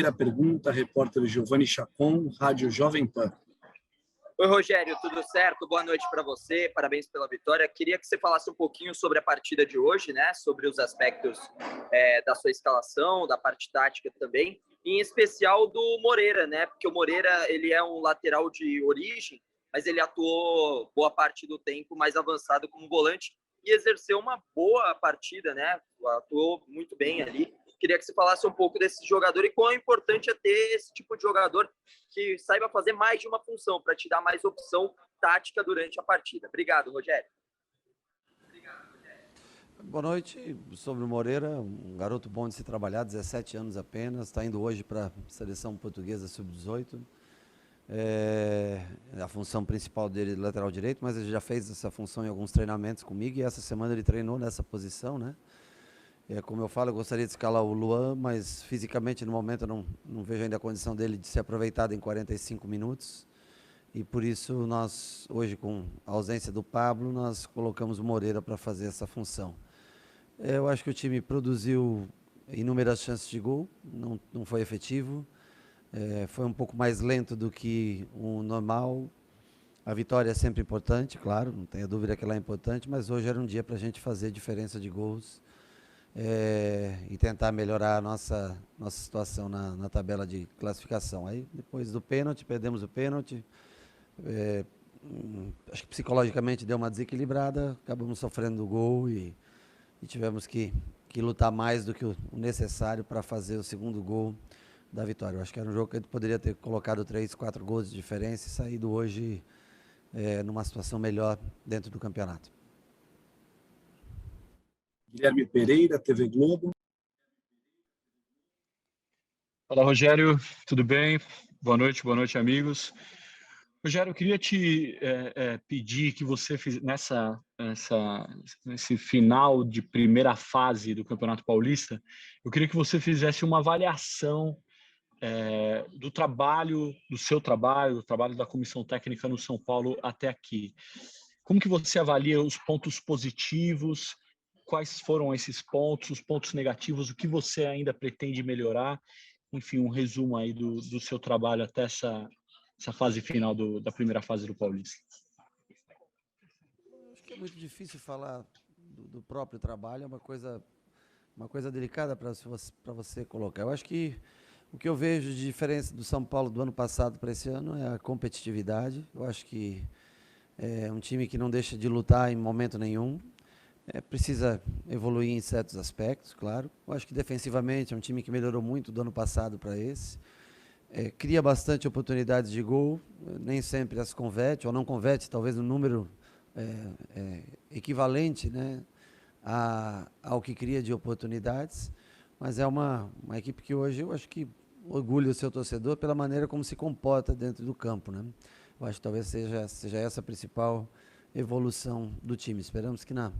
Primeira pergunta, repórter Giovanni Chacon, Rádio Jovem Pan. Oi, Rogério, tudo certo? Boa noite para você, parabéns pela vitória. Queria que você falasse um pouquinho sobre a partida de hoje, né? Sobre os aspectos da sua escalação, da parte tática também, e em especial do Moreira, né? Porque o Moreira, ele é um lateral de origem, mas ele atuou boa parte do tempo mais avançado como volante e exerceu uma boa partida, né? Atuou muito bem ali. Queria que você falasse um pouco desse jogador e quão importante é ter esse tipo de jogador que saiba fazer mais de uma função, para te dar mais opção tática durante a partida. Obrigado, Rogério. Boa noite. Sobre o Moreira, um garoto bom de se trabalhar, 17 anos apenas, está indo hoje para a seleção portuguesa sub-18. A função principal dele é lateral direito, mas ele já fez essa função em alguns treinamentos comigo e essa semana ele treinou nessa posição, né? Como eu falo, eu gostaria de escalar o Luan, mas fisicamente no momento eu não vejo ainda a condição dele de ser aproveitado em 45 minutos. E por isso nós, hoje com a ausência do Pablo, nós colocamos o Moreira para fazer essa função. Eu acho que o time produziu inúmeras chances de gol, não foi efetivo. Foi um pouco mais lento do que o normal. A vitória é sempre importante, claro, não tenha dúvida que ela é importante, mas hoje era um dia para a gente fazer diferença de gols e tentar melhorar a nossa situação na tabela de classificação. Aí, depois do pênalti, perdemos o pênalti. Acho que psicologicamente deu uma desequilibrada, acabamos sofrendo o gol e tivemos que lutar mais do que o necessário para fazer o segundo gol da vitória. Eu acho que era um jogo que a gente poderia ter colocado 3, 4 gols de diferença e saído hoje numa situação melhor dentro do campeonato. Guilherme Pereira, TV Globo. Fala, Rogério, tudo bem? Boa noite, amigos. Rogério, eu queria te pedir que você nesse final de primeira fase do Campeonato Paulista, eu queria que você fizesse uma avaliação do seu trabalho, do trabalho da comissão técnica no São Paulo até aqui. Como que você avalia os pontos positivos? Quais foram esses pontos, os pontos negativos, o que você ainda pretende melhorar? Enfim, um resumo aí do seu trabalho até essa fase final da primeira fase do Paulista. Acho que é muito difícil falar do próprio trabalho, é uma coisa delicada para você colocar. Eu acho que o que eu vejo de diferença do São Paulo do ano passado para esse ano é a competitividade. Eu acho que é um time que não deixa de lutar em momento nenhum. Precisa evoluir em certos aspectos, claro. Eu acho que defensivamente é um time que melhorou muito do ano passado para esse. Cria bastante oportunidades de gol, nem sempre as converte, ou não converte, talvez no número equivalente, né, ao que cria de oportunidades. Mas é uma equipe que hoje eu acho que orgulha o seu torcedor pela maneira como se comporta dentro do campo, né? Eu acho que talvez seja essa a principal evolução do time. Esperamos que na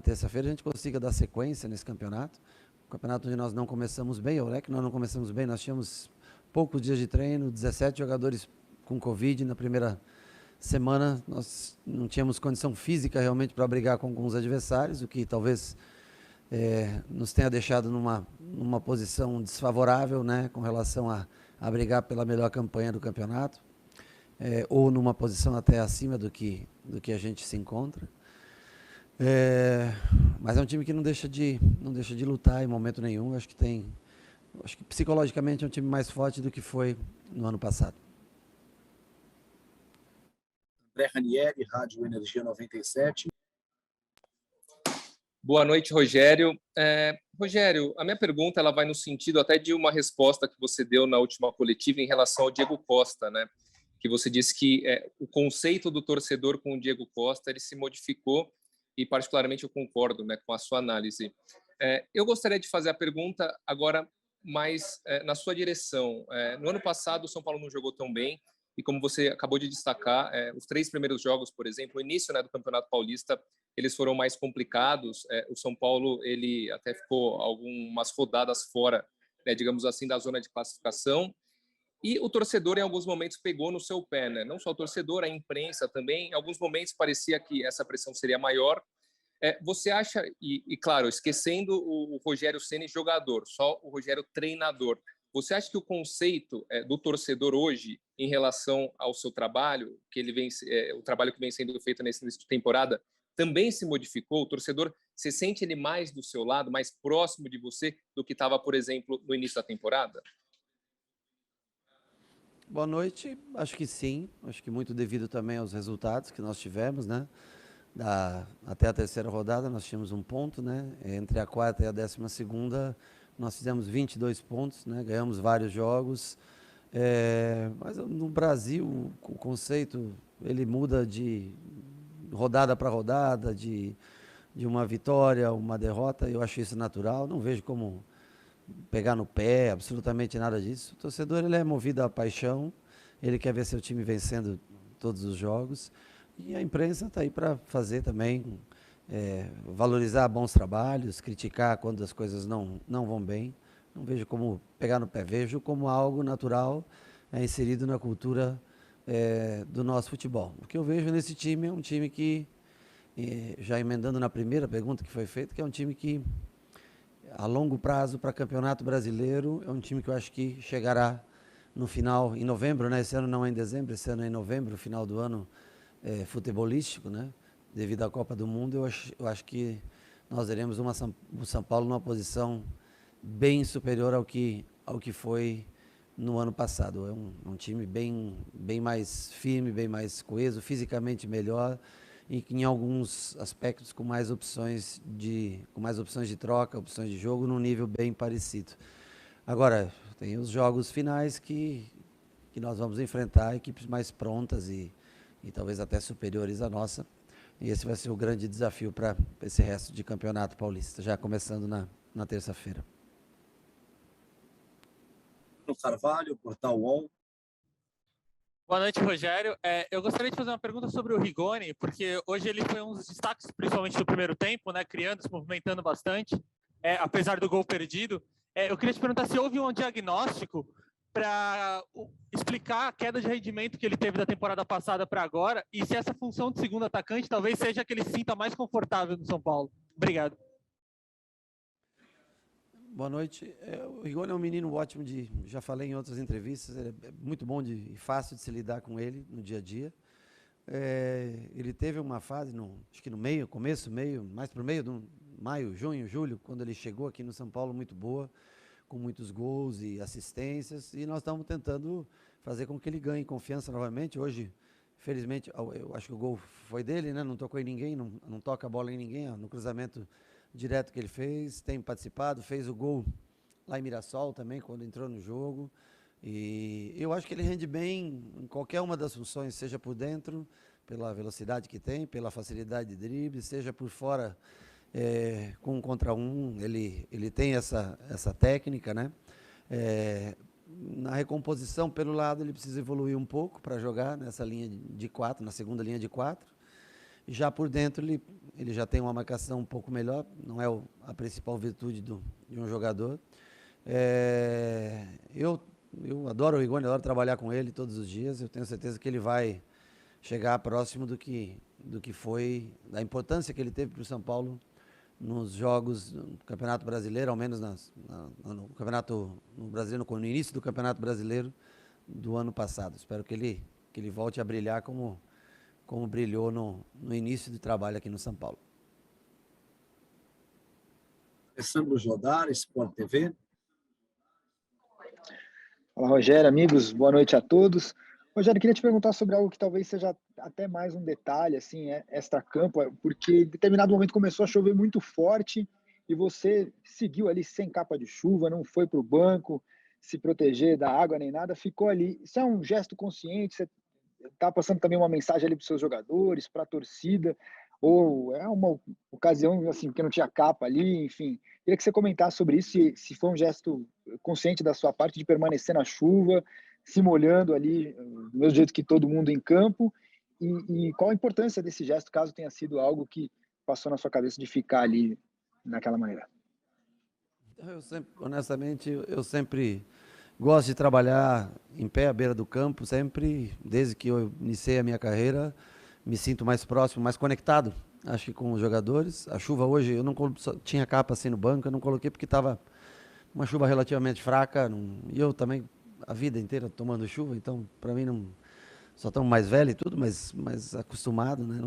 terça-feira a gente consiga dar sequência nesse campeonato. Um campeonato onde nós não começamos bem, ou é que nós não começamos bem, nós tínhamos poucos dias de treino, 17 jogadores com Covid. Na primeira semana nós não tínhamos condição física realmente para brigar com alguns adversários, o que talvez nos tenha deixado numa posição desfavorável, né, com relação a brigar pela melhor campanha do campeonato, ou numa posição até acima do que a gente se encontra. Mas é um time que não deixa de lutar em momento nenhum. Acho que psicologicamente é um time mais forte do que foi no ano passado. André Ranieri, Rádio Energia 97. Boa noite, Rogério. Rogério, a minha pergunta ela vai no sentido até de uma resposta que você deu na última coletiva em relação ao Diego Costa, né? Que você disse que o conceito do torcedor com o Diego Costa ele se modificou e particularmente eu concordo, né, com a sua análise. Eu gostaria de fazer a pergunta agora mais na sua direção. No ano passado o São Paulo não jogou tão bem e como você acabou de destacar, os 3 primeiros jogos, por exemplo, o início, né, do Campeonato Paulista, eles foram mais complicados. O São Paulo ele até ficou algumas rodadas fora, né, digamos assim, da zona de classificação. E o torcedor, em alguns momentos, pegou no seu pé, né? Não só o torcedor, a imprensa também. Em alguns momentos parecia que essa pressão seria maior. Você acha, e claro, esquecendo o Rogério Ceni jogador, só o Rogério treinador, Você acha que o conceito do torcedor hoje, em relação ao seu trabalho, que ele vem, o trabalho que vem sendo feito nessa temporada, também se modificou? O torcedor, você sente ele mais do seu lado, mais próximo de você do que estava, por exemplo, no início da temporada? Boa noite, acho que sim, acho que muito devido também aos resultados que nós tivemos, né? Até a terceira rodada nós tínhamos 1 ponto, né? Entre a quarta e a 12ª nós fizemos 22 pontos, né? Ganhamos vários jogos, mas no Brasil o conceito ele muda de rodada para rodada, de uma vitória, uma derrota, eu acho isso natural, não vejo como pegar no pé, absolutamente nada disso. O torcedor ele é movido à paixão, ele quer ver seu time vencendo todos os jogos, e a imprensa está aí para fazer também, valorizar bons trabalhos, criticar quando as coisas não vão bem. Não vejo como pegar no pé, vejo como algo natural inserido na cultura do nosso futebol. O que eu vejo nesse time é um time que, já emendando na primeira pergunta que foi feita, que é um time que, a longo prazo, para Campeonato Brasileiro, é um time que eu acho que chegará no final, em novembro, né? Esse ano não é em dezembro, esse ano é em novembro, final do ano futebolístico, né? Devido à Copa do Mundo, eu acho que nós veremos o São Paulo numa posição bem superior ao que foi no ano passado. É um time bem mais firme, bem mais coeso, fisicamente melhor, e que em alguns aspectos com mais opções de troca, opções de jogo, num nível bem parecido. Agora, tem os jogos finais que nós vamos enfrentar equipes mais prontas e talvez até superiores à nossa, e esse vai ser o grande desafio para esse resto de Campeonato Paulista, já começando na terça-feira. No Carvalho, Portal UOL. Boa noite, Rogério. Eu gostaria de fazer uma pergunta sobre o Rigoni, porque hoje ele foi um dos destaques, principalmente do primeiro tempo, né, criando, se movimentando bastante, apesar do gol perdido. Eu queria te perguntar se houve um diagnóstico para explicar a queda de rendimento que ele teve da temporada passada para agora, e se essa função de segundo atacante talvez seja a que ele se sinta mais confortável no São Paulo. Obrigado. Boa noite. O Rigoni é um menino ótimo, já falei em outras entrevistas, é muito bom e fácil de se lidar com ele no dia a dia. Ele teve uma fase, acho que no meio, mais para o meio do maio, junho, julho, quando ele chegou aqui no São Paulo, muito boa, com muitos gols e assistências, e nós estamos tentando fazer com que ele ganhe confiança novamente. Hoje, felizmente, eu acho que o gol foi dele, né? Não tocou em ninguém, não toca a bola em ninguém, no cruzamento direto que ele fez, tem participado, fez o gol lá em Mirassol também, quando entrou no jogo, e eu acho que ele rende bem em qualquer uma das funções, seja por dentro, pela velocidade que tem, pela facilidade de drible, seja por fora, com 1 contra 1, ele tem essa técnica, né? Na recomposição pelo lado ele precisa evoluir um pouco para jogar nessa linha de 4, na segunda linha de 4. Já por dentro ele já tem uma marcação um pouco melhor, não é a principal virtude de um jogador. Eu adoro o Rigoni, adoro trabalhar com ele todos os dias, eu tenho certeza que ele vai chegar próximo do que foi, da importância que ele teve para o São Paulo nos jogos do Campeonato Brasileiro, ao menos no Campeonato Brasileiro, no início do Campeonato Brasileiro do ano passado. Espero que ele volte a brilhar como brilhou no início do trabalho aqui no São Paulo. Alessandro Jodar, Sport TV. Olá, Rogério, amigos, boa noite a todos. Rogério, queria te perguntar sobre algo que talvez seja até mais um detalhe, assim, extra-campo, porque em determinado momento começou a chover muito forte e você seguiu ali sem capa de chuva, não foi para o banco se proteger da água nem nada, ficou ali. Isso é um gesto consciente? Você está passando também uma mensagem ali para os seus jogadores, para a torcida, ou é uma ocasião assim que não tinha capa ali, enfim. Queria que você comentasse sobre isso, se foi um gesto consciente da sua parte de permanecer na chuva, se molhando ali, do mesmo jeito que todo mundo em campo, e qual a importância desse gesto, caso tenha sido algo que passou na sua cabeça de ficar ali naquela maneira. Honestamente, eu sempre gosto de trabalhar em pé, à beira do campo, sempre, desde que eu iniciei a minha carreira, me sinto mais próximo, mais conectado, acho que com os jogadores. A chuva hoje, eu não tinha capa assim no banco, eu não coloquei porque estava uma chuva relativamente fraca, e eu também a vida inteira tomando chuva, então para mim não, só estamos mais velho e tudo, mas acostumado, né?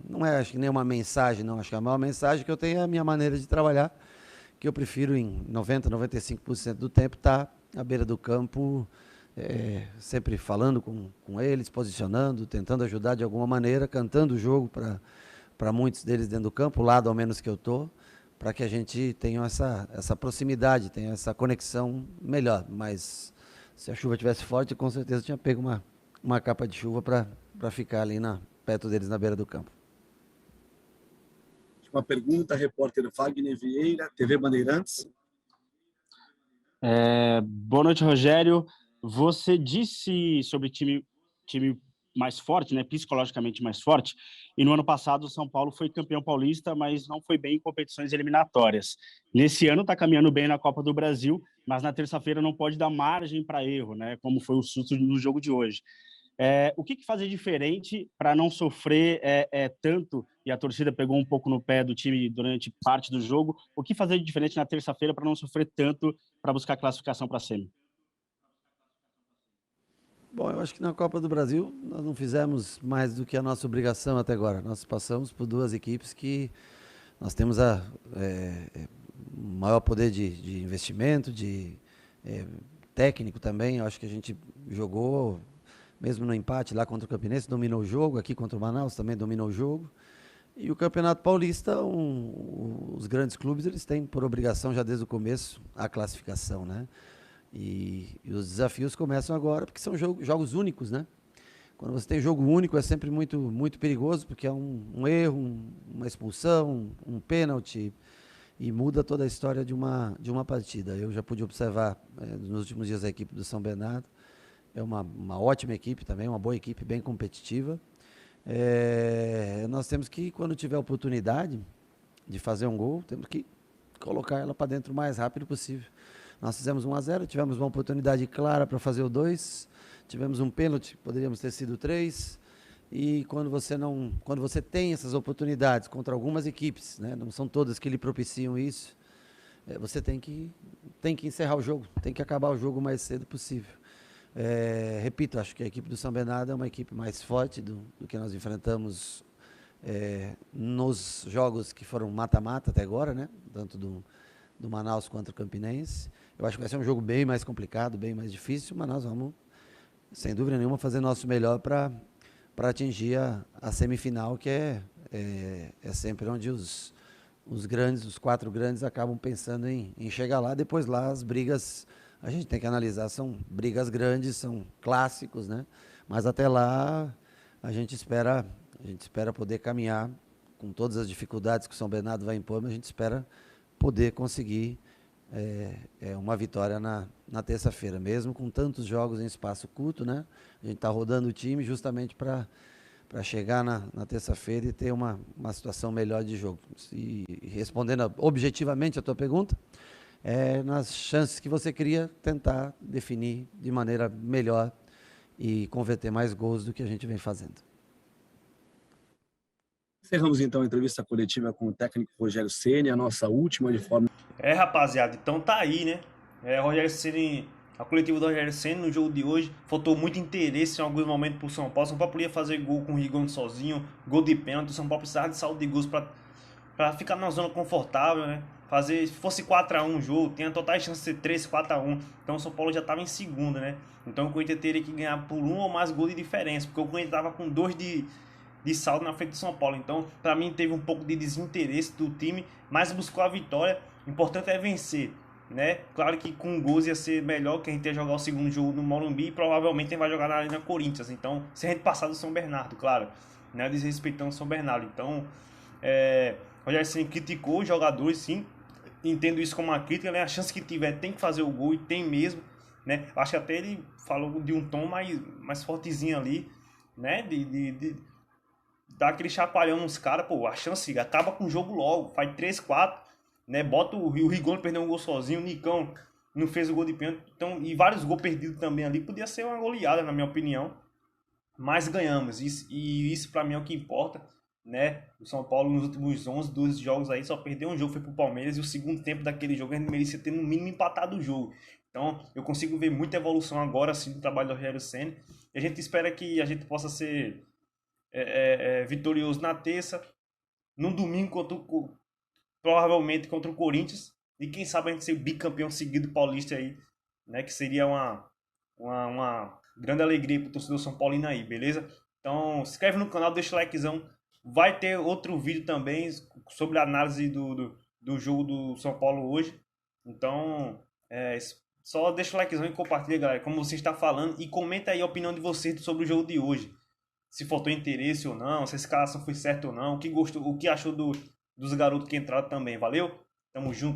Não é acho que nem uma mensagem, não, acho que a maior mensagem que eu tenho é a minha maneira de trabalhar, que eu prefiro em 95% do tempo estar à beira do campo, sempre falando com eles, posicionando, tentando ajudar de alguma maneira, cantando o jogo para muitos deles dentro do campo, o lado ao menos que eu estou, para que a gente tenha essa proximidade, tenha essa conexão melhor. Mas se a chuva tivesse forte, com certeza eu tinha pego uma capa de chuva para ficar ali perto deles na beira do campo. Uma pergunta, repórter Wagner Vieira, TV Bandeirantes. Boa noite, Rogério. Você disse sobre time mais forte, né, psicologicamente mais forte, e no ano passado o São Paulo foi campeão paulista, mas não foi bem em competições eliminatórias. Nesse ano está caminhando bem na Copa do Brasil, mas na terça-feira não pode dar margem para erro, né, como foi o susto no jogo de hoje. O que fazer diferente para não sofrer tanto, e a torcida pegou um pouco no pé do time durante parte do jogo, o que fazer de diferente na terça-feira para não sofrer tanto para buscar classificação para a semi? Bom, eu acho que na Copa do Brasil nós não fizemos mais do que a nossa obrigação até agora. Nós passamos por duas equipes que nós temos maior poder de investimento, técnico também. Eu acho que a gente jogou, mesmo no empate lá contra o Campinense, dominou o jogo. Aqui contra o Manaus também dominou o jogo. E o Campeonato Paulista, os grandes clubes, eles têm por obrigação já desde o começo a classificação, né? E os desafios começam agora, porque são jogos únicos, né? Quando você tem jogo único é sempre muito, muito perigoso, porque é um erro, uma expulsão, um pênalti, e muda toda a história de uma partida. Eu já pude observar nos últimos dias a equipe do São Bernardo. É uma ótima equipe também, uma boa equipe, bem competitiva. Nós temos que, quando tiver oportunidade de fazer um gol, temos que colocar ela para dentro o mais rápido possível. Nós fizemos 1-0, tivemos uma oportunidade clara para fazer o 2, tivemos um pênalti, poderíamos ter sido 3, e quando você tem essas oportunidades contra algumas equipes, né, não são todas que lhe propiciam isso, você tem que encerrar o jogo, tem que acabar o jogo o mais cedo possível. Repito, acho que a equipe do São Bernardo é uma equipe mais forte do que nós enfrentamos nos jogos que foram mata-mata até agora, né, tanto do Manaus contra o Campinense. Eu acho que vai ser um jogo bem mais complicado, bem mais difícil, mas nós vamos, sem dúvida nenhuma, fazer nosso melhor para atingir a semifinal, que é sempre onde os grandes, os 4 grandes, acabam pensando em chegar lá. Depois lá as brigas, a gente tem que analisar, são brigas grandes, são clássicos, né? Mas até lá a gente espera poder caminhar com todas as dificuldades que o São Bernardo vai impor, mas a gente espera poder conseguir uma vitória na terça-feira, mesmo com tantos jogos em espaço curto, né? A gente está rodando o time justamente para chegar na terça-feira e ter uma situação melhor de jogo. E respondendo objetivamente a tua pergunta, nas chances que você queria, tentar definir de maneira melhor e converter mais gols do que a gente vem fazendo. Encerramos então a entrevista coletiva com o técnico Rogério Ceni, a nossa última de forma. Rapaziada, então tá aí, né? Rogério Ceni, a coletiva do Rogério Ceni no jogo de hoje, faltou muito interesse em alguns momentos pro São Paulo. São Paulo podia fazer gol com o Rigoni sozinho, gol de pênalti. O São Paulo precisava de saldo de gols pra ficar na zona confortável, né? Se fosse 4-1 o jogo, tinha totais chances de ser 3, 4-1. Então o São Paulo já tava em segunda, né? Então o Corinthians teria que ganhar por 1 ou mais gols de diferença, porque o Corinthians tava com 2 de saldo na frente do São Paulo. Então, para mim, teve um pouco de desinteresse do time, mas buscou a vitória. O importante é vencer, né? Claro que com gols ia ser melhor, que a gente ia jogar o segundo jogo no Morumbi e provavelmente a gente vai jogar na Arena Corinthians. Então, se a gente passar do São Bernardo, claro, né? Desrespeitando o São Bernardo. Então, o Rogério Ceni criticou os jogadores, sim. Entendo isso como uma crítica, né? A chance que tiver tem que fazer o gol e tem mesmo, né? Acho que até ele falou de um tom mais fortezinho ali, né? Dá aquele chacoalhão nos caras, pô, a chance acaba com o jogo logo, faz 3, 4, né, bota o Rigoni perdeu um gol sozinho, o Nicão não fez o gol de pênalti, então, e vários gols perdidos também ali, podia ser uma goleada, na minha opinião, mas ganhamos, e isso pra mim é o que importa, né? O São Paulo nos últimos 11, 12 jogos aí só perdeu um jogo, foi pro Palmeiras, e o segundo tempo daquele jogo a gente merecia ter no mínimo empatado o jogo. Então eu consigo ver muita evolução agora sim do trabalho do Rogério Ceni, e a gente espera que a gente possa ser vitorioso na terça, no domingo provavelmente contra o Corinthians, e quem sabe a gente ser bicampeão seguido paulista aí, né? Que seria uma grande alegria pro torcedor São Paulino aí, beleza? Então se inscreve no canal, deixa o likezão. Vai ter outro vídeo também sobre a análise do jogo do São Paulo hoje. Então, só deixa o likezão e compartilha, galera, como você está falando. E comenta aí a opinião de vocês sobre o jogo de hoje. Se faltou interesse ou não, se a escalação foi certa ou não. O que gostou, o que achou dos garotos que entraram também. Valeu? Tamo junto.